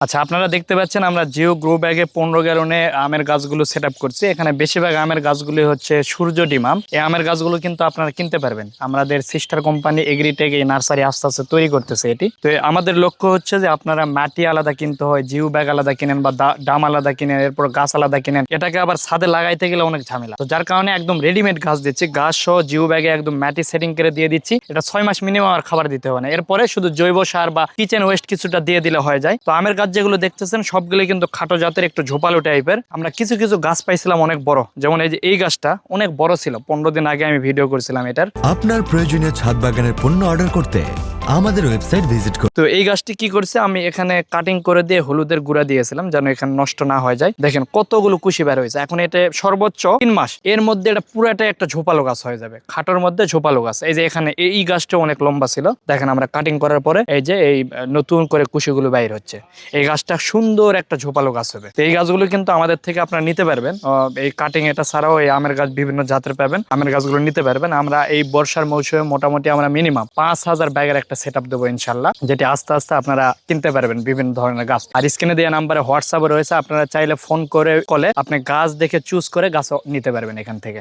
আচ্ছা, আপনারা দেখতে পাচ্ছেন আমরা জিও গ্রো ব্যাগে 15 গ্যালনে আমের গাছগুলো সেট আপ করছি। এখানে বেশিরভাগ আমের গাছগুলি হচ্ছে সূর্যডিম আম। এই আমের গাছগুলো কিন্তু আপনারা কিনতে পারবেন। আমাদের সিস্টার কোম্পানি এগ্রিটেক এই নার্সারি আস্তে আস্তে তৈরি করতেছে এটি। তো আমাদের লক্ষ্য হচ্ছে যে আপনারা মাটি আলাদা কিনতে হয়, জিও ব্যাগ আলাদা কিনেন বা ডাম আলাদা কিনেন, এরপর গাছ আলাদা কিনেন, এটাকে আবার ছাদে লাগাইতে গেলে অনেক ঝামেলা। তো যার কারণে একদম রেডিমেড গাছ দিচ্ছি, গাছ সহ জিও ব্যাগে একদম মাটি সেটিং করে দিয়ে দিচ্ছি। এটা 6 মাস মিনিমাম আর খাবার দিতে হবে না। এরপরে শুধু জৈব সার বা কিচেন ওয়েস্ট কিছুটা দিয়ে দিলে হয়ে যায়। তো আমের গাছ যেগুলো দেখতেছেন সবগুলো কিন্তু খাটো জাতের, একটু ঝোপালো টাইপের। আমরা কিছু কিছু গাছ পাইছিলাম অনেক বড়, যেমন এই যে এই গাছটা অনেক বড় ছিল। 15 দিন আগে আমি ভিডিও করেছিলাম এটার। আপনার প্রয়োজনীয় ছাদ বাগানের পণ্য অর্ডার করতে আমাদের ওয়েবসাইট ভিজিট করুন। তো এই গাছটি কি করছে, আমি এখানে কাটিং করে দিয়ে হলুদের গুঁড়া দিয়েছিলাম যেন এখানে নষ্ট না হয়ে যায়। দেখেন কতগুলো কুশি বের হয়েছে। এখন এটা সর্বোচ্চ 3 মাস, এর মধ্যে এটা পুরাটাই একটা ঝোপালো গাছ হয়ে যাবে, খাটোর মধ্যে ঝোপালো গাছ। এই যে এখানে এই গাছটা অনেক লম্বা ছিল, দেখেন আমরা কাটিং করার পরে এই যে এই নতুন করে কুশিগুলো বাইর হচ্ছে। এই গাছটা সুন্দর একটা ঝোপালো গাছ হবে। তো এই গাছগুলো কিন্তু আমাদের থেকে আপনারা নিতে পারবেন। এই কাটিং এটা ছাড়াও এই আমের গাছ বিভিন্ন জাতের পাবেন, আমের গাছগুলো নিতে পারবেন। আমরা এই বর্ষার মৌসুমে মোটামুটি আমরা মিনিমাম 5000 ব্যাগের একটা সেট আপ দেবো ইনশাল্লাহ, যেটি আস্তে আস্তে আপনারা কিনতে পারবেন বিভিন্ন ধরনের গাছ। আর স্ক্রিনে দেওয়া নাম্বারে হোয়াটসঅ্যাপে রয়েছে, আপনারা চাইলে ফোন করে আপনি গাছ দেখে চুজ করে গাছ নিতে পারবেন এখান থেকে।